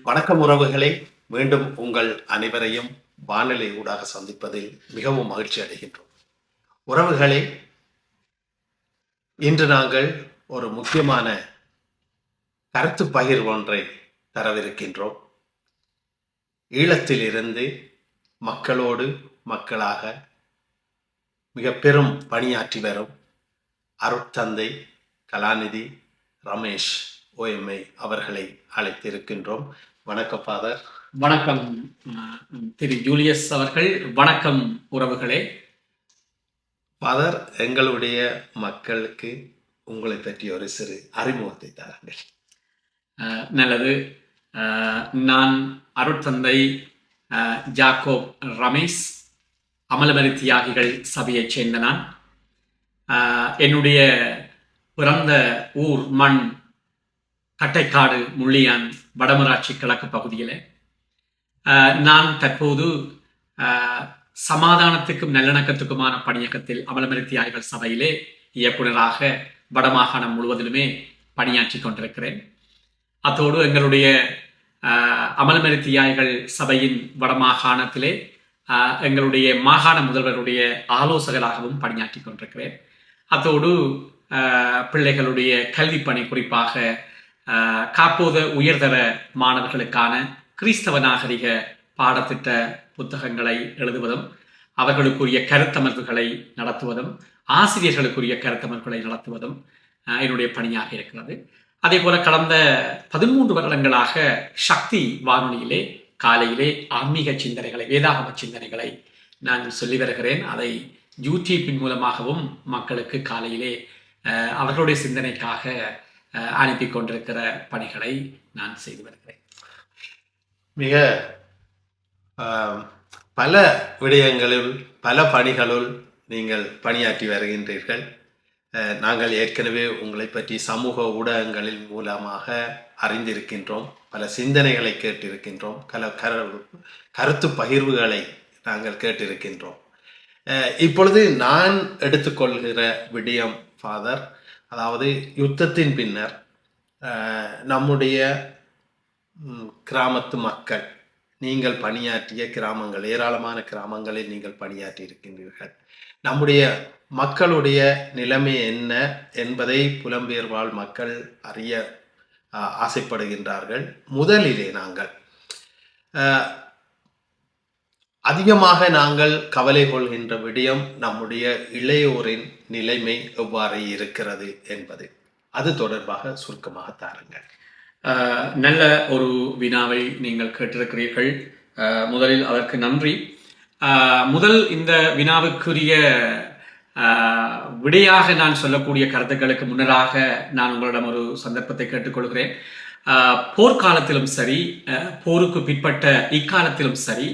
வணக்கம் உறவுகளை, மீண்டும் உங்கள் அனைவரையும் வானிலை ஊடாக சந்திப்பதில் மிகவும் மகிழ்ச்சி அடைகின்றோம். உறவுகளே, இன்று நாங்கள் ஒரு முக்கியமான கருத்து பகிர்வு ஒன்றை தரவிருக்கின்றோம். ஈழத்திலிருந்து மக்களோடு மக்களாக மிக பெரும் பணியாற்றி வரும் அருட்தந்தை கலாநிதி ரமேஷ் OMA அவர்களை அழைத்திருக்கின்றோம். வணக்கம் ஃபாதர். வணக்கம் திரு ஜூலியஸ் அவர்கள். வணக்கம் உறவுகளே. ஃபாதர், எங்களுடைய மக்களுக்கு உங்களை பற்றி ஒரு சிறு அறிமுகத்தை தாருங்கள். நல்லது. நான் அருட்தந்தை ஜாக்கோப் ரமேஷ், அமலமரி தியாகிகள் சபையைச் சேர்ந்த நான். என்னுடைய பிறந்த ஊர் மண் கட்டைக்காடு, முள்ளியான், வடமராட்சி கிழக்கு பகுதியில். நான் தற்போது சமாதானத்துக்கும் நல்லிணக்கத்துக்குமான பணியகத்தில் அமலமரி தியாகிகள் சபையிலே இயக்குநராக வடமாகாணம் முழுவதிலுமே பணியாற்றி கொண்டிருக்கிறேன். அத்தோடு எங்களுடைய அமலமரி தியாகிகள் சபையின் வடமாகாணத்திலே எங்களுடைய மாகாண முதல்வருடைய ஆலோசகராகவும் பணியாற்றி கொண்டிருக்கிறேன். அத்தோடு பிள்ளைகளுடைய கல்வி பணி, குறிப்பாக காப்போத உயர்தர மாணவர்களுக்கான கிறிஸ்தவ நாகரிக பாடத்திட்ட புத்தகங்களை எழுதுவதும், அவர்களுக்குரிய கருத்தமர்வுகளை நடத்துவதும், ஆசிரியர்களுக்குரிய கருத்தமர்வுகளை நடத்துவதும் என்னுடைய பணியாக இருக்கிறது. அதே போல கடந்த 13 வருடங்களாக சக்தி வானொலியிலே காலையிலே ஆன்மீக சிந்தனைகளை, வேதாகம சிந்தனைகளை நான் சொல்லி வருகிறேன். அதை யூடியூப்பின் மூலமாகவும் மக்களுக்கு காலையிலே அவர்களுடைய சிந்தனைக்காக அனுப்பி கொண்டிருக்கிற பணிகளை நான் செய்து வருகிறேன். மிக பல விடயங்களில், பல பணிகளுள் நீங்கள் பணியாற்றி வருகின்றீர்கள். நாங்கள் ஏற்கனவே உங்களை பற்றி சமூக ஊடகங்களின் மூலமாக அறிந்திருக்கின்றோம். பல சிந்தனைகளை கேட்டிருக்கின்றோம். கருத்து பகிர்வுகளை நாங்கள் கேட்டிருக்கின்றோம். இப்பொழுது நான் எடுத்துக்கொள்கிற விடயம் ஃபாதர், அதாவது யுத்தத்தின் பின்னர் நம்முடைய கிராமத்து மக்கள், நீங்கள் பணியாற்றிய கிராமங்கள், ஏராளமான கிராமங்களில் நீங்கள் பணியாற்றி இருக்கின்றீர்கள். நம்முடைய மக்களுடைய நிலைமை என்ன என்பதை புலம்பெயர் வாழ் மக்கள் அறிய ஆசைப்படுகின்றார்கள். முதலிலே நாங்கள் அதிகமாக நாங்கள் கவலை கொள்கின்ற விடயம் நம்முடைய இளையோரின் நிலைமை எவ்வாறு இருக்கிறது என்பது. அது தொடர்பாக சுருக்கமாக தாருங்கள். நல்ல ஒரு வினாவை நீங்கள் கேட்டிருக்கிறீர்கள். முதலில் அதற்கு நன்றி. முதல் இந்த வினாவுக்குரிய விடையாக நான் சொல்லக்கூடிய கருத்துக்களுக்கு முன்னராக நான் உங்களிடம் ஒரு சந்தர்ப்பத்தை கேட்டுக்கொள்கிறேன். போர்க்காலத்திலும் சரி, போருக்கு பிற்பட்ட இக்காலத்திலும் சரி,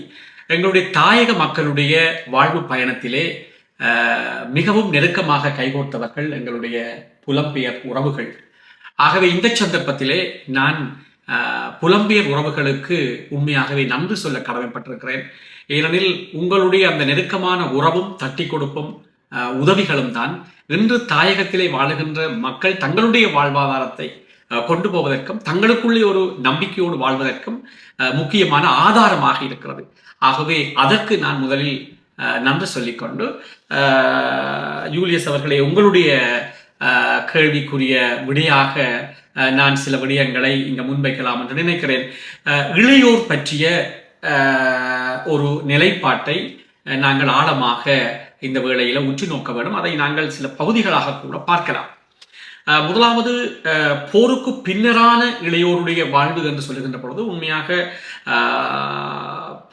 எங்களுடைய தாயக மக்களுடைய வாழ்வு பயணத்திலே மிகவும் நெருக்கமாக கைகோர்த்தவர்கள் எங்களுடைய புலம்பெயர் உறவுகள். ஆகவே இந்த சந்தர்ப்பத்திலே நான் புலம்பெயர் உறவுகளுக்கு உண்மையாகவே நன்றி சொல்ல கடமைப்பட்டிருக்கிறேன். ஏனெனில் உங்களுடைய அந்த நெருக்கமான உறவும் தட்டி கொடுப்பும் உதவிகளும் தான் இன்று தாயகத்திலே வாழுகின்ற மக்கள் தங்களுடைய வாழ்வாதாரத்தை கொண்டு போவதற்கும் தங்களுக்குள்ளே ஒரு நம்பிக்கையோடு வாழ்வதற்கும் முக்கியமான ஆதாரமாக இருக்கிறது. ஆகவே அதற்கு நான் முதலில் நன்றி சொல்லிக்கொண்டு, ஜூலியஸ் அவர்களே, உங்களுடைய கேள்விக்குரிய விடையாக நான் சில விடயங்களை இங்கே முன்வைக்கலாம் என்று நினைக்கிறேன். இளையோர் பற்றிய ஒரு நிலைப்பாட்டை நாங்கள் ஆழமாக இந்த வேளையில் உற்று நோக்க வேண்டும். அதை நாங்கள் சில பகுதிகளாக கூட பார்க்கலாம். முதலாவது, போருக்கு பின்னரான இளையோருடைய வாழ்வு என்று சொல்லுகின்ற பொழுது, உண்மையாக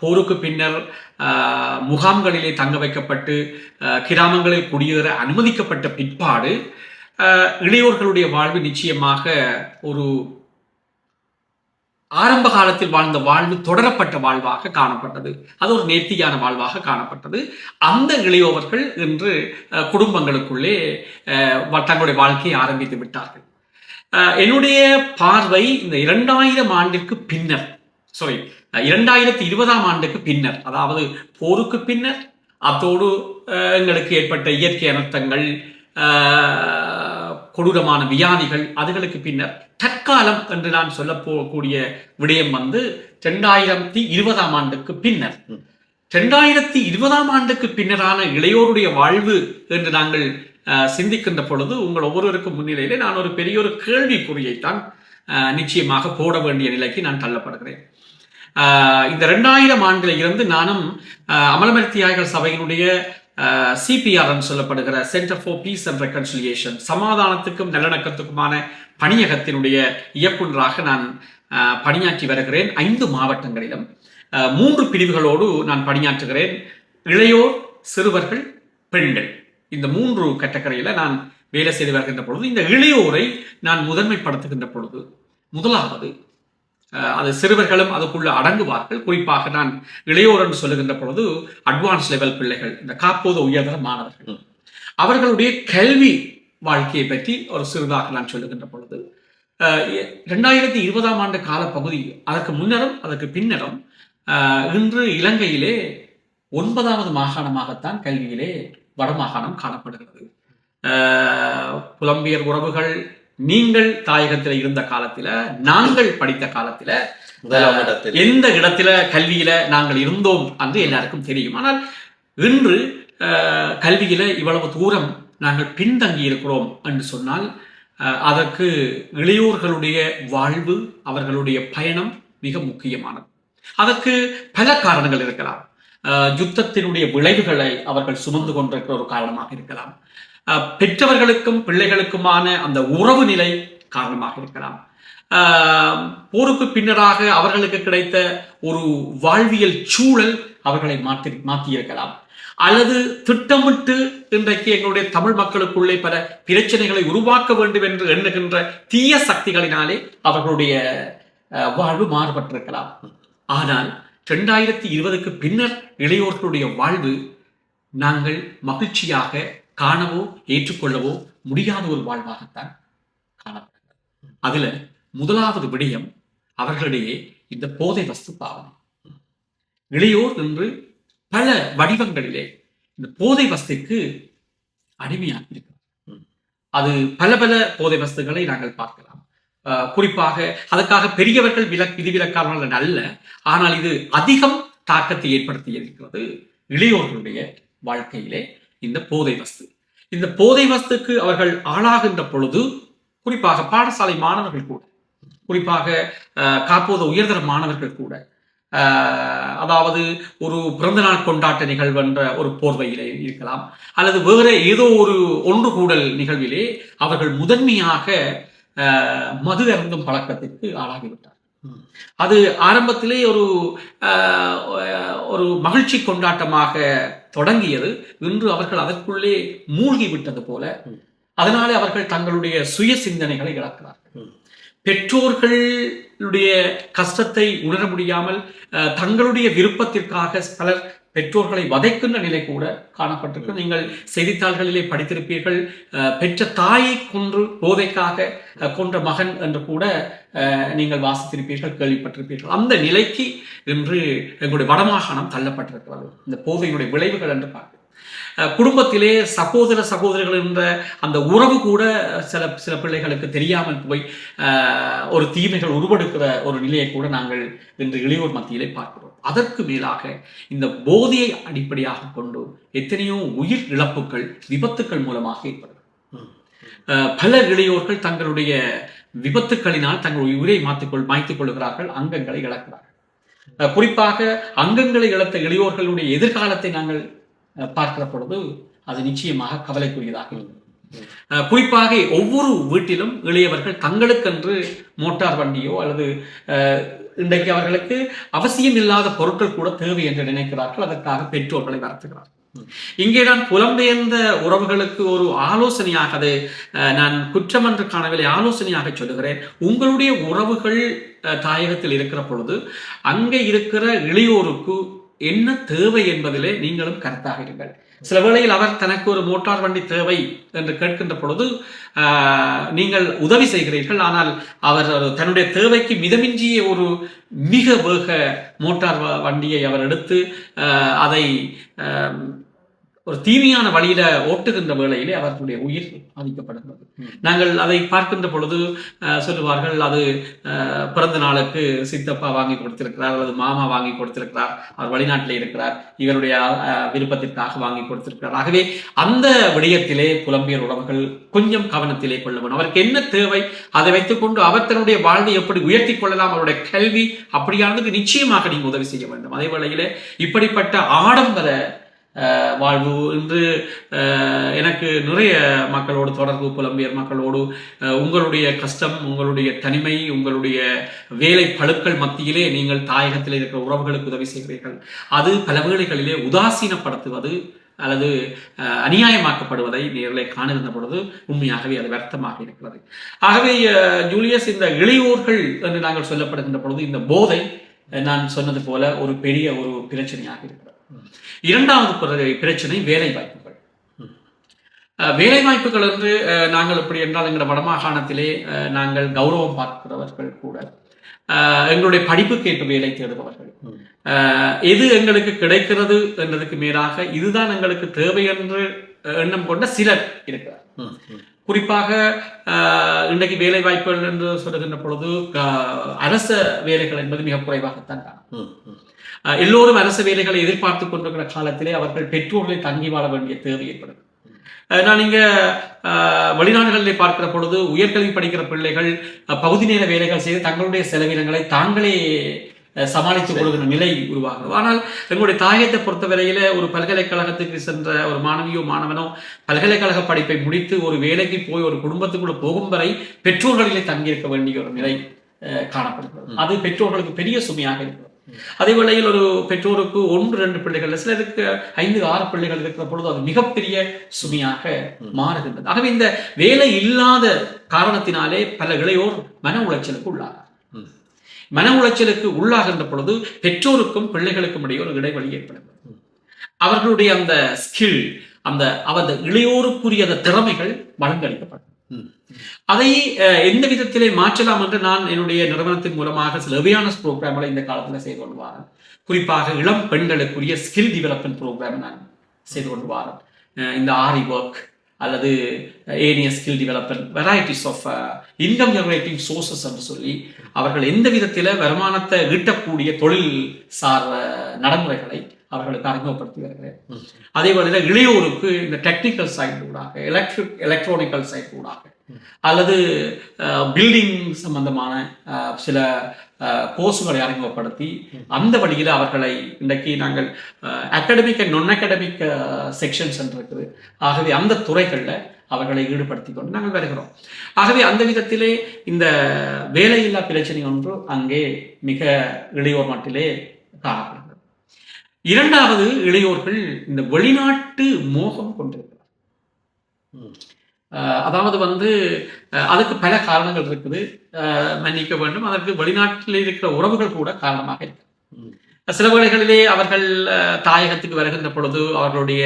போருக்கு பின்னர் முகாம்களிலே தங்க வைக்கப்பட்டு கிராமங்களில் குடியேற அனுமதிக்கப்பட்ட பிற்பாடு இளையோர்களுடைய வாழ்வு நிச்சயமாக ஒரு ஆரம்ப காலத்தில் வாழ்ந்த வாழ்வு தொடரப்பட்ட வாழ்வாக காணப்பட்டது. அது ஒரு நேர்த்தியான வாழ்வாக காணப்பட்டது. அந்த இளையோவர்கள் இன்று குடும்பங்களுக்குள்ளே தங்களுடைய வாழ்க்கையை ஆரம்பித்து விட்டார்கள். என்னுடைய பார்வை இந்த 2000 ஆண்டிற்கு பின்னர், 2020ஆம் ஆண்டுக்கு பின்னர், அதாவது போருக்கு பின்னர், அத்தோடு எங்களுக்கு ஏற்பட்ட இயற்கை அனர்த்தங்கள், கொடூரமான வியாதிகள், அதுகளுக்கு பின்னர் தற்காலம் என்று நான் சொல்ல போகக்கூடிய விடயம் 2020ஆம் ஆண்டுக்கு பின்னர். 2020ஆம் ஆண்டுக்கு பின்னரான இளையோருடைய வாழ்வு என்று நாங்கள் சிந்திக்கின்ற பொழுது உங்கள் ஒவ்வொருவருக்கும் முன்னிலையிலே நான் ஒரு பெரிய ஒரு கேள்விக்குறியைத்தான் நிச்சயமாக போட வேண்டிய நிலைக்கு நான் தள்ளப்படுகிறேன். இந்த 2000 ஆண்டில் இருந்து நானும் அமலமர் தியாகிகள் சபையினுடைய CPR சொல்லப்படுகிற centre for peace and reconciliation, சமாதானத்துக்கும் நல்லிணக்கத்துக்குமான பணியகத்தினுடைய இயக்குநராக நான் பணியாற்றி வருகிறேன். 5 மாவட்டங்களிலும் 3 பிரிவுகளோடு நான் பணியாற்றுகிறேன். இளையோர், சிறுவர்கள், பெண்கள், இந்த 3 கேட்டகரியில நான் வேலை செய்து வருகின்ற பொழுது இந்த இளையோரை நான் முதன்மைப்படுத்துகின்ற பொழுது முதலாவது அது சிறுவர்களும் அதுக்குள்ள அடங்குவார்கள். குறிப்பாக நான் இளையோர் என்று சொல்லுகின்ற பொழுது அட்வான்ஸ் லெவல் பிள்ளைகள், இந்த காப்போத உயர்தர மாணவர்கள், அவர்களுடைய கல்வி வாழ்க்கையை பற்றி ஒரு சிறிதாக நான் சொல்லுகின்ற பொழுது 2020ஆம் ஆண்டு காலப்பகுதி, அதற்கு முன்னரும் அதற்கு பின்னரும் இன்று இலங்கையிலே 9வது மாகாணமாகத்தான் கல்வியிலே வடமாகாணம் காணப்படுகிறது. புலம்பியர் உறவுகள், நீங்கள் தாயகத்தில் இருந்த காலத்துல, நாங்கள் படித்த காலத்துல எந்த இடத்துல கல்வியில நாங்கள் இருந்தோம் என்று எல்லாருக்கும் தெரியும். ஆனால் இன்று கல்வியில இவ்வளவு தூரம் நாங்கள் பின்தங்கி இருக்கிறோம் என்று சொன்னால் அதற்கு இளையோர்களுடைய வாழ்வு, அவர்களுடைய பயணம் மிக முக்கியமானது. அதற்கு பல காரணங்கள் இருக்கலாம். யுத்தத்தினுடைய விளைவுகளை அவர்கள் சுமந்து கொண்டிருக்கிற ஒரு காரணமாக இருக்கலாம். பெற்றவர்களுக்கும் பிள்ளைகளுக்குமான அந்த உறவு நிலை காரணமாக இருக்கலாம். போருக்கு பின்னராக அவர்களுக்கு கிடைத்த ஒரு வாழ்வியல் சூழல் அவர்களை மாற்றி இருக்கலாம். அல்லது திட்டமிட்டு இன்றைக்கு எங்களுடைய தமிழ் மக்களுக்குள்ளே பல பிரச்சனைகளை உருவாக்க வேண்டும் என்று எண்ணுகின்ற தீய சக்திகளினாலே அவர்களுடைய வாழ்வு மாறுபட்டிருக்கலாம். ஆனால் 2020க்கு பின்னர் இளையோர்களுடைய வாழ்வு நாங்கள் மகிழ்ச்சியாக காணவோ ஏற்றுக்கொள்ளவோ முடியாத ஒரு வாழ்வாகத்தான் காணப்படுகிறது. அதுல முதலாவது விடயம் அவர்களிடையே இந்த போதை வஸ்து பாவனை. இளையோர் என்று பல வடிவங்களிலே இந்த போதை வஸ்துக்கு அடிமையாக இருக்கிறார். அது பல பல போதை வஸ்துகளை நாங்கள் பார்க்கலாம். குறிப்பாக அதற்காக பெரியவர்கள் விதிவிலக்காரர்கள் அல்ல, ஆனால் இது அதிகம் தாக்கத்தை ஏற்படுத்தி இருக்கிறது இளையோர்களுடைய வாழ்க்கையிலே. இந்த போதை வஸ்து, இந்த போதை வஸ்துக்கு அவர்கள் ஆளாகின்ற பொழுது, குறிப்பாக பாடசாலை மாணவர்கள் கூட, குறிப்பாக காப்போத உயர்தர மாணவர்கள் கூட, அதாவது ஒரு பிறந்தநாள் கொண்டாட்ட நிகழ்வு என்ற ஒரு போர்வையிலே இருக்கலாம், அல்லது வேற ஏதோ ஒரு ஒன்று கூடல் நிகழ்விலே அவர்கள் முதன்மையாக மது அருந்தும் பழக்கத்திற்கு ஆளாகிவிட்டார். அது ஆரம்பத்திலே ஒரு மகிழ்ச்சி கொண்டாட்டமாக தொடங்கியது. இன்று அவர்கள் அதற்குள்ளே மூழ்கி விட்டது போல. அதனாலே அவர்கள் தங்களுடைய சுய சிந்தனைகளை இழக்கிறார்கள். பெற்றோர்களுடைய கஷ்டத்தை உணர முடியாமல் தங்களுடைய விருப்பத்திற்காக பலர் பெற்றோர்களை வதைக்கின்ற நிலை கூட காணப்பட்டிருக்கு. நீங்கள் செய்தித்தாள்களிலே படித்திருப்பீர்கள், பெற்ற தாயை கொன்று போதைக்காக கொன்ற மகன் என்று கூட நீங்கள் வாசித்திருப்பீர்கள், கேள்விப்பட்டிருப்பீர்கள். அந்த நிலைக்கு இன்று எங்களுடைய வடமாகாணம் தள்ளப்பட்டிருக்கிறது. இந்த போதையினுடைய விளைவுகள் என்று பார்க்க குடும்பத்திலே சகோதர சகோதரிகள் என்ற அந்த உறவு கூட சில பிள்ளைகளுக்கு தெரியாமல் போய் ஒரு தீமைகள் உருவெடுக்கிற ஒரு நிலையை கூட நாங்கள் இன்று இளையோர் மத்தியிலே பார்க்கிறோம். அதற்கு மேலாக இந்த போதையை அடிப்படையாக கொண்டு எத்தனையோ உயிர் இழப்புகள், விபத்துக்கள் மூலமாக ஏற்படுகிறது. பல இளையோர்கள் தங்களுடைய விபத்துக்களினால் தங்களுடைய உயிரை மாய்த்துக் கொள்கிறார்கள், அங்கங்களை இழக்கிறார்கள். குறிப்பாக அங்கங்களை இழந்த இளையோர்களுடைய எதிர்காலத்தை நாங்கள் பார்க்கிற பொழுது அது நிச்சயமாக கவலைக்குரியதாக இருக்கிறது. குறிப்பாக ஒவ்வொரு வீட்டிலும் இளையவர்கள் தங்களுக்கென்று மோட்டார் வண்டியோ அல்லது இன்றைக்கு அவர்களுக்கு அவசியம் இல்லாத பொருட்கள் கூட தேவை என்று நினைக்கிறார்கள். அதற்காக பெற்றோர்களை வளர்த்துகிறார்கள். இங்கே நான் புலம்பெயர்ந்த உறவுகளுக்கு ஒரு ஆலோசனையாக, அதை நான் குற்றம் என்று காணவில்லை, ஆலோசனையாக சொல்லுகிறேன். உங்களுடைய உறவுகள் தாயகத்தில் இருக்கிற பொழுது அங்கே இருக்கிற இளையோருக்கு என்ன தேவை என்பதிலே நீங்களும் கருத்தாக இருங்கள். சில வேளையில் அவர் தனக்கு ஒரு மோட்டார் வண்டி தேவை என்று கேட்கின்ற பொழுது நீங்கள் உதவி செய்கிறீர்கள். ஆனால் அவர் தன்னுடைய தேவைக்கு மிதமிஞ்சிய ஒரு மிக வேக மோட்டார் வண்டியை அவர் எடுத்து அதை ஒரு தீமையான வழியில ஓட்டுகின்ற வேளையிலே அவர்களுடைய உயிர் பாதிக்கப்படுகிறது. நாங்கள் அதை பார்க்கின்ற பொழுது சொல்லுவார்கள், அது பிறந்த நாளுக்கு சித்தப்பா வாங்கி கொடுத்திருக்கிறார் அல்லது மாமா வாங்கி கொடுத்திருக்கிறார், அவர் வெளிநாட்டிலே இருக்கிறார், இவருடைய விருப்பத்திற்காக வாங்கி கொடுத்திருக்கிறார். ஆகவே அந்த விடயத்திலே புலம்பியர் உறவுகள் கொஞ்சம் கவனத்திலே கொள்ள வேண்டும். அவருக்கு என்ன தேவை, அதை வைத்துக் கொண்டு அவர் தன்னுடைய வாழ்வை எப்படி உயர்த்தி கொள்ளலாம், அவருடைய கல்வி அப்படியானதுக்கு நிச்சயமாக நீங்க உதவி செய்ய வேண்டும். அதே வேளையிலே இப்படிப்பட்ட ஆடம்பர வாழ்வு என்று எனக்கு நிறைய மக்களோடு தொடர்பு, புலம்பியர் மக்களோடு உங்களுடைய கஷ்டம், உங்களுடைய தனிமை, உங்களுடைய வேலை பழுக்கள் மத்தியிலே நீங்கள் தாயகத்தில் இருக்கிற உறவுகளுக்கு உதவி செய்கிறீர்கள். அது பல வேளைகளிலே உதாசீனப்படுத்துவது அல்லது அநியாயமாக்கப்படுவதை நேரிலே காணுகின்ற பொழுது உண்மையாகவே அது வருத்தமாக இருக்கிறது. ஆகவே ஜூலியஸ், இந்த இளையோர்கள் என்று நாங்கள் சொல்லப்படுகின்ற பொழுது இந்த போதை நான் சொன்னது போல ஒரு பெரிய ஒரு பிரச்சனையாக இருக்கிறது. இரண்டாவது பிரச்சனை வேலை வாய்ப்புகள். வேலை வாய்ப்புகள் என்று நாங்கள் எப்படி என்றால், எங்கள் வடமாகாணத்திலே நாங்கள் கௌரவம் பார்க்கிறவர்கள் கூட எங்களுடைய படிப்புக்கு ஏற்ற வேலை தேடுபவர்கள், எது எங்களுக்கு கிடைக்கிறது என்றதுக்கு மேலாக இதுதான் எங்களுக்கு தேவை என்று எண்ணம் கொண்ட சிலர் இருக்கிறார். குறிப்பாக இன்றைக்கு வேலை வாய்ப்புகள் என்று சொல்லுகின்ற பொழுது அரச வேலைகள் என்பது மிக குறைவாகத்தான் காணும். எல்லோரும் அரச வேலைகளை எதிர்பார்த்து கொண்டிருக்கிற காலத்திலே அவர்கள் பெற்றோர்களை தங்கி வாழ வேண்டிய தேவை ஏற்படும். நான் இங்க வெளிநாடுகளிலே பார்க்கிற பொழுது உயர்கல்வி படிக்கிற பிள்ளைகள் பகுதி நேர வேலைகள் செய்து தங்களுடைய செலவினங்களை தாங்களே சமாளித்துக் கொள்கிற நிலை உருவாகிறது. ஆனால் எங்களுடைய தாயத்தை பொறுத்தவரையில ஒரு பல்கலைக்கழகத்துக்கு சென்ற ஒரு மாணவியோ மாணவனோ பல்கலைக்கழக படிப்பை முடித்து ஒரு வேலைக்கு போய் ஒரு குடும்பத்துக்குள்ள போகும் வரை பெற்றோர்களிலே தங்கியிருக்க வேண்டிய ஒரு நிலை காணப்படுகிறது. அது பெற்றோர்களுக்கு பெரிய சுமையாக இருக்கிறது. அதே வேளையில் ஒரு பெற்றோருக்கு 1-2 பிள்ளைகள், சிலருக்கு 5-6 பிள்ளைகள் இருக்கிற பொழுது அது மிகப்பெரிய சுமையாக மாறுகின்றது. ஆகவே இந்த வேலை இல்லாத காரணத்தினாலே பல இளையோர் மன உளைச்சலுக்கு உள்ளாகிறார். மன உளைச்சலுக்கு உள்ளாகின்ற பொழுது பெற்றோருக்கும் பிள்ளைகளுக்கும் இடையே ஒரு இடைவெளி ஏற்படுகிறது. அவர்களுடைய அந்த ஸ்கில், அந்த இளையோருக்குரிய அந்த திறமைகள் வழங்களிக்கப்படும். அதை எந்த விதத்திலே மாற்றலாம் என்று நான் என்னுடைய நிறுவனத்தின் மூலமாக சில அவேர்னஸ் ப்ரோக்ராம்களை இந்த காலத்தில் செய்து கொண்டு வரேன். குறிப்பாக இளம் பெண்களுக்குரிய ஸ்கில் டெவலப்மெண்ட் ப்ரோக்ராம் நான் செய்து கொண்டு வரேன். இந்த ஆரி ஒர்க் அல்லது ஏனிய skill development, varieties of income generating sources என்று சொல்லி அவர்கள் எந்த விதத்தில் வருமானத்தை ஈட்டக்கூடிய தொழில் சார் நடைமுறைகளை அவர்களுக்கு அறிமுகப்படுத்தி வருகிறேன். அதே வேளையில் இளையோருக்கு இந்த டெக்னிக்கல் சைட் ஊடாக, எலக்ட்ரானிக்கல் சைட் ஊடாக அல்லது பில்டிங் சம்பந்தமான சில கோர்ஸுகளை அறிமுகப்படுத்தி அந்த வழியில் அவர்களை இன்றைக்கு நாங்கள் அகாடமிக் அண்ட் நான் அகாடமிக் செக்ஷன்ஸ் என்று இருக்குது. ஆகவே அந்த துறைகளில் அவர்களை ஈடுபடுத்தி கொண்டு நாங்கள் வருகிறோம். ஆகவே அந்த விதத்திலே இந்த வேலையில்லா பிரச்சனை ஒன்று அங்கே மிக இளையோர் மட்டிலே காணப்படுகிறது. இரண்டாவது, இளையோர்கள் இந்த வெளிநாட்டு மோகம் கொண்டிருக்கிறார். அதாவது அதுக்கு பல காரணங்கள் இருக்குது, மன்னிக்க வேண்டும். அதற்கு வெளிநாட்டில் இருக்கிற உறவுகள் கூட காரணமாக இருக்கு. சில வேளைகளிலே அவர்கள் தாயகத்துக்கு வருகின்ற பொழுது அவர்களுடைய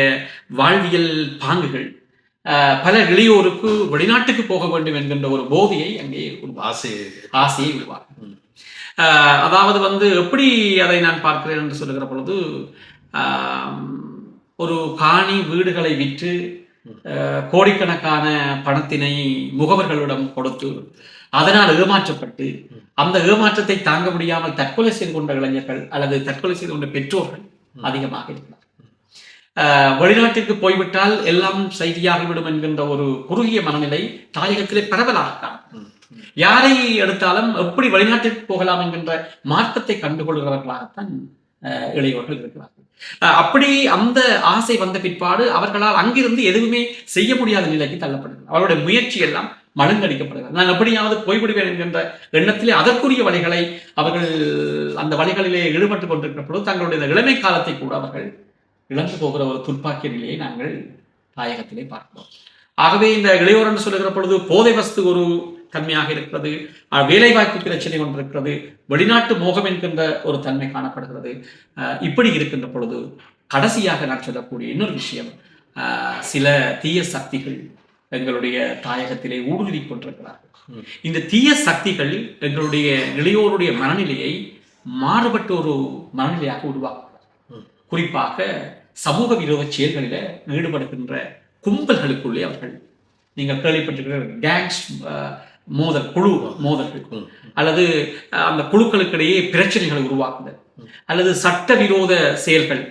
வாழ்வியல் பாங்குகள் பல இளையோருக்கு வெளிநாட்டுக்கு போக வேண்டும் என்கின்ற ஒரு போதையை அங்கே ஆசையை உருவாக்கும். அதாவது எப்படி அதை நான் பார்க்கிறேன் என்று சொல்லுகிற பொழுது, ஒரு காணி வீடுகளை விற்று கோடிக்கணக்கான பணத்தினை முகவர்களிடம் கொடுத்து அதனால் ஏமாற்றப்பட்டு அந்த ஏமாற்றத்தை தாங்க முடியாமல் தற்கொலை செய்து கொண்ட இளைஞர்கள் அல்லது தற்கொலை செய்து கொண்ட பெற்றோர்கள் அதிகமாக இருக்கிறார். வெளிநாட்டிற்கு போய்விட்டால் எல்லாம் செய்தியாகிவிடும் என்கின்ற ஒரு குறுகிய மனநிலை தாயகத்திலே பரவலாக காணும். யாரை எடுத்தாலும் எப்படி வெளிநாட்டிற்கு போகலாம் என்கின்ற மார்க்கத்தை கண்டுகொள்கிறவர்களாகத்தான் இளையோர்கள் இருக்கிறார்கள். அப்படி அந்த ஆசை வந்த பிற்பாடு அவர்களால் அங்கிருந்து எதுவுமே செய்ய முடியாத நிலைக்கு தள்ளப்படுகிறது. அவருடைய முயற்சி எல்லாம் மழுங்கடிக்கப்படுகிறது. நான் எப்படியாவது போய்விடுவேன் என்கின்ற எண்ணத்திலே அதற்குரிய வழிகளை அவர்கள் அந்த வழிகளிலே ஈடுபட்டுக் கொண்டிருக்கிற பொழுது தங்களுடைய இளமை காலத்தை கூட அவர்கள் இழந்து போகிற ஒரு துப்பாக்கிய நிலையை நாங்கள் தாயகத்திலே பார்க்கிறோம். ஆகவே இந்த இளையோர் என்று சொல்லுகிற பொழுது போதை வஸ்து ஒரு தன்மையாக இருக்கிறது, வேலைவாய்ப்பு பிரச்சனை கொண்டிருக்கிறது, வெளிநாட்டு மோகம் என்கின்ற ஒரு தன்மை காணப்படுகிறது. இப்படி இருக்கின்ற பொழுது கடைசியாக நான் சொல்லக்கூடிய இன்னொரு விஷயம், சில தீய சக்திகள் எங்களுடைய தாயகத்திலே ஊடுருவி கொண்டிருக்கிறார்கள். இந்த தீய சக்திகள் எங்களுடைய இளையோருடைய மனநிலையை மாறுபட்ட ஒரு மனநிலையாக உருவாக்குகிறார். குறிப்பாக சமூக விரோத செயல்களில் ஈடுபடுகின்ற கும்பல்களுக்குள்ளே அவர்கள், நீங்கள் கேள்விப்பட்டிருக்கிற கேங்ஸ் மோதல், குழு மோதல்கள், அல்லது அந்த குழுக்களுக்கிடையே பிரச்சனைகளை உருவாக்குதல், அல்லது சட்டவிரோத செயல்கள்,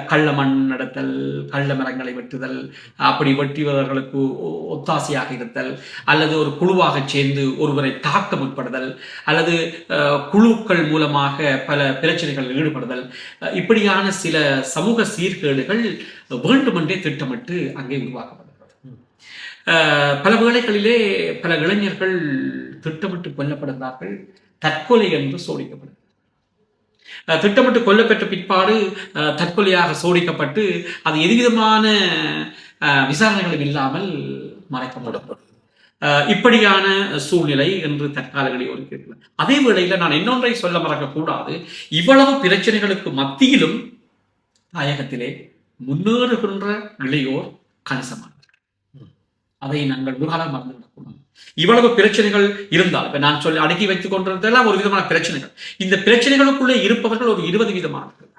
கள்ள மண் நடத்தல், கள்ள மரங்களை வெட்டுதல், அப்படி வெட்டியவர்களுக்கு ஒத்தாசையாக இருத்தல், அல்லது ஒரு குழுவாக சேர்ந்து ஒருவரை தாக்க முற்படுதல், அல்லது குழுக்கள் மூலமாக பல பிரச்சனைகளில் ஈடுபடுதல், இப்படியான சில சமூக சீர்கேடுகள் வேண்டுமென்றே திட்டமிட்டு அங்கே உருவாக்கப்படுகிறது. பல வேளைகளிலே பல இளைஞர்கள் திட்டமிட்டு கொல்லப்படுகிறார்கள், தற்கொலை என்று சோடிக்கப்படுகிறது. திட்டமிட்டு கொல்லப்பெற்ற பிற்பாடு தற்கொலையாக சோடிக்கப்பட்டு அது எதுவிதமான விசாரணைகளும் இல்லாமல் மறைக்கப்படப்படும். இப்படியான சூழ்நிலை என்று தற்காலங்களில் இருக்கிறது. அதே வேளையில் நான் இன்னொன்றை சொல்ல மறக்கக்கூடாது. இவ்வளவு பிரச்சனைகளுக்கு மத்தியிலும் தாயகத்திலே முன்னேறுகின்ற இளையோர் கணிசமானவர்கள். அதை நாங்கள் ஒரு காலம் மறந்துவிடக்கூடாது. இவ்வளவு பிரச்சனைகள் இருந்தால், இப்ப நான் சொல்லி அடுக்கி வைத்துக் கொண்டிருந்தெல்லாம் ஒரு விதமான பிரச்சனைகள், இந்த பிரச்சனைகளுக்குள்ளே இருப்பவர்கள் ஒரு 20 விதமானவர்கள்.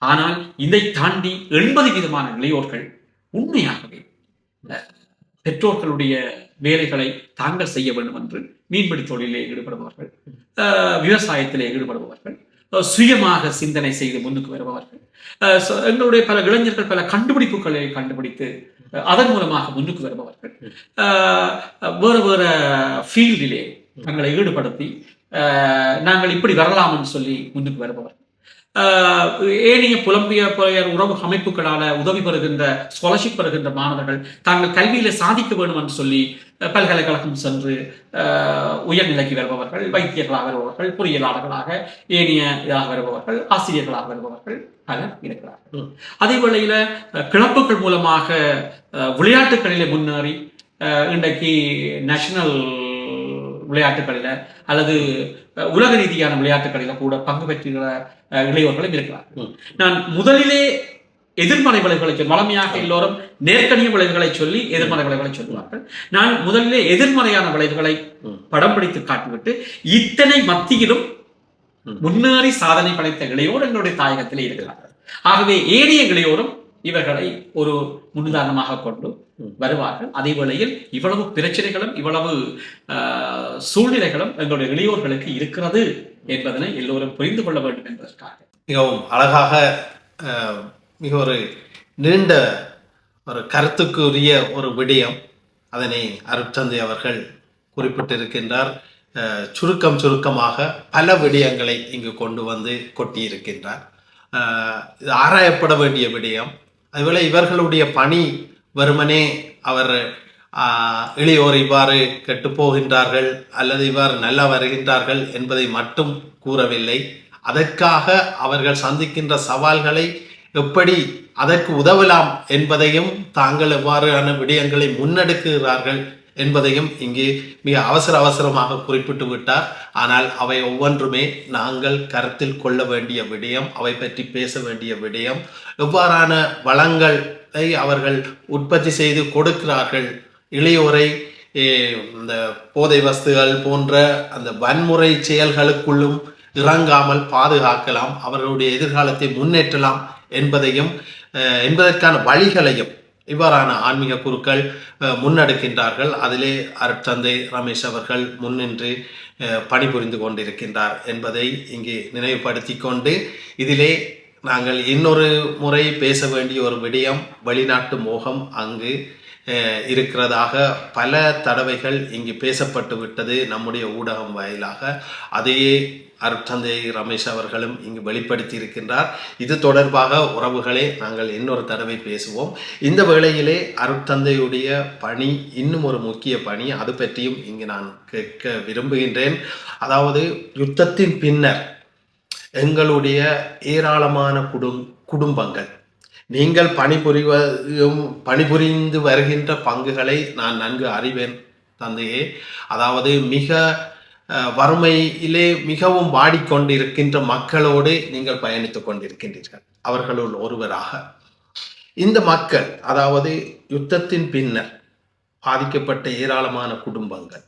ஆனால் இதை தாண்டி 80 விதமான இளையோர்கள் உண்மையாகவே பெற்றோர்களுடைய வேலைகளை தாங்கள் செய்ய வேண்டும் என்று மீன்பிடி தொழிலே ஈடுபடுபவர்கள், விவசாயத்திலே ஈடுபடுபவர்கள், சுயமாக சிந்தனை செய்து முன்னுக்கு வருபவர்கள், எங்களுடைய பல இளைஞர்கள் பல கண்டுபிடிப்புகளை கண்டுபிடித்து அதன் மூலமாக முன்னுக்கு வருபவர்கள், வேறு வேறு ஃபீல்டிலே தங்களை ஈடுபடுத்தி நாங்கள் இப்படி வரலாம் என்று சொல்லி முன்னுக்கு வருபவர்கள், ஏனைய புலம்பெயர் உறவு அமைப்புகளால் உதவி பெறுகின்ற, ஸ்காலர்ஷிப் பெறுகின்ற மாணவர்கள் தாங்கள் கல்வியில சாதிக்க வேண்டும் என்று சொல்லி பல்கலைக்கழகம் சென்று உயர்நிலைக்கு வருபவர்கள், வைத்தியர்களாக வருபவர்கள், பொறியியலாளர்களாக, ஏனைய இதாக வருபவர்கள், ஆசிரியர்களாக வருபவர்கள் பலர் இருக்கிறார்கள். அதே வேளையில கிளப்புகள் மூலமாக விளையாட்டுகளிலே முன்னேறி இன்றைக்கு நேஷனல் விளையாட்டுகளில அல்லது உலக ரீதியான விளையாட்டுகளில கூட பங்கு பெற்றுகிற இளையோர்களும் இருக்கிறார்கள். நான் முதலிலே எதிர்மறை விளைவுகளை சொல்லி, வளமையாக எல்லோரும் நேர்கணிய விளைவுகளை சொல்லி எதிர்மறை விளைவுகளை சொல்லுவார்கள். நான் முதலிலே எதிர்மறையான விளைவுகளை படம் பிடித்து காட்டிவிட்டு இத்தனை மத்தியிலும் முன்னேறி சாதனை படைத்த இளையோர் எங்களுடைய தாயகத்திலே இருக்கிறார்கள். ஆகவே ஏனைய இளையோரும் இவர்களை ஒரு முன்னுதாரணமாக கொண்டு வருவார்கள். அதே வேளையில் இவ்வளவு பிரச்சனைகளும் இவ்வளவு சூழ்நிலைகளும் எங்களுடைய இளையோர்களுக்கு இருக்கிறது என்பதனை எல்லோரும் புரிந்து கொள்ள வேண்டும் என்பதற்காக மிகவும் அழகாக மிக ஒரு நீண்ட ஒரு கருத்துக்குரிய ஒரு விடயம் அதனை அருட்தந்தை அவர்கள் குறிப்பிட்டிருக்கின்றார். சுருக்கமாக பல விடயங்களை இங்கு கொண்டு வந்து கொட்டியிருக்கின்றார். இது ஆராயப்பட வேண்டிய விடயம். அதுபோல இவர்களுடைய பணி வெறுமனே அவர் இளையோர் இவ்வாறு கெட்டு போகின்றார்கள் அல்லது இவ்வாறு நல்லா வருகின்றார்கள் என்பதை மட்டும் கூறவில்லை. அதற்காக அவர்கள் சந்திக்கின்ற சவால்களை எப்படி அதற்கு உதவலாம் என்பதையும் தாங்கள் எவ்வாறான விடயங்களை முன்னெடுக்கிறார்கள் என்பதையும் இங்கே மிக அவசரமாக குறிப்பிட்டு விட்டார். ஆனால் அவை ஒவ்வொன்றுமே நாங்கள் கருத்தில் கொள்ள வேண்டிய விடயம், அவை பற்றி பேச வேண்டிய விடயம். எவ்வாறான வளங்களை அவர்கள் உற்பத்தி செய்து கொடுக்கிறார்கள், இளையோரை இந்த போதை வஸ்துகள் போன்ற அந்த வன்முறை செயல்களுக்குள்ளும் இறங்காமல் பாதுகாக்கலாம், அவர்களுடைய எதிர்காலத்தை முன்னேற்றலாம் என்பதற்கான வழிகளையும் இவ்வாறான ஆன்மீக குருக்கள் முன்னெடுக்கின்றார்கள். அதிலே அருட்தந்தை ரமேஷ் அவர்கள் முன்னின்று பணிபுரிந்து கொண்டிருக்கின்றார் என்பதை இங்கே நினைவுபடுத்தி கொண்டு, இதிலே நாங்கள் இன்னொரு முறை பேச வேண்டிய ஒரு விடயம், வெளிநாட்டு மோகம் அங்கு இருக்கிறதாக பல தடவைகள் இங்கு பேசப்பட்டு விட்டது நம்முடைய ஊடகம் வாயிலாக. அதையே அருட்தந்தை ரமேஷ் அவர்களும் இங்கு வெளிப்படுத்தி இருக்கின்றார். இது தொடர்பாக உறவுகளே நாங்கள் இன்னொரு தடவை பேசுவோம். இந்த வேளையிலே அருட்தந்தையுடைய பணி இன்னும் ஒரு முக்கிய பணி, அது பற்றியும் இங்கு நான் கேட்க விரும்புகின்றேன். அதாவது யுத்தத்தின் பின்னர் எங்களுடைய ஏராளமான குடும்பங்கள், நீங்கள் பணிபுரிந்து வருகின்ற பங்குகளை நான் நன்கு அறிவேன் தந்தையே. அதாவது மிக வறுமையிலே மிகவும் வாடிக்கொண்டிருக்கின்ற மக்களோடு நீங்கள் பயணித்துக் கொண்டிருக்கின்றீர்கள். அவர்களுள் ஒருவராக இந்த மக்கள், அதாவது யுத்தத்தின் பின்னர் பாதிக்கப்பட்ட ஏராளமான குடும்பங்கள்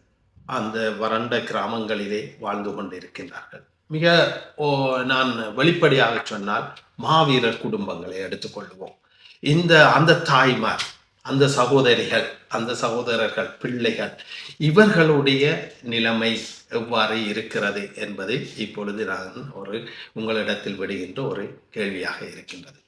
அந்த வறண்ட கிராமங்களிலே வாழ்ந்து கொண்டிருக்கின்றார்கள். மிக நான் வெளிப்படையாக சொன்னால் மாவீரர் குடும்பங்களை எடுத்துக்கொள்வோம். அந்த தாய்மார், அந்த சகோதரிகள், அந்த சகோதரர்கள், பிள்ளைகள், இவர்களுடைய நிலைமை எவ்வாறு இருக்கிறது என்பது இப்பொழுது நான் உங்களிடத்தில் விடுகின்ற ஒரு கேள்வியாக இருக்கின்றது.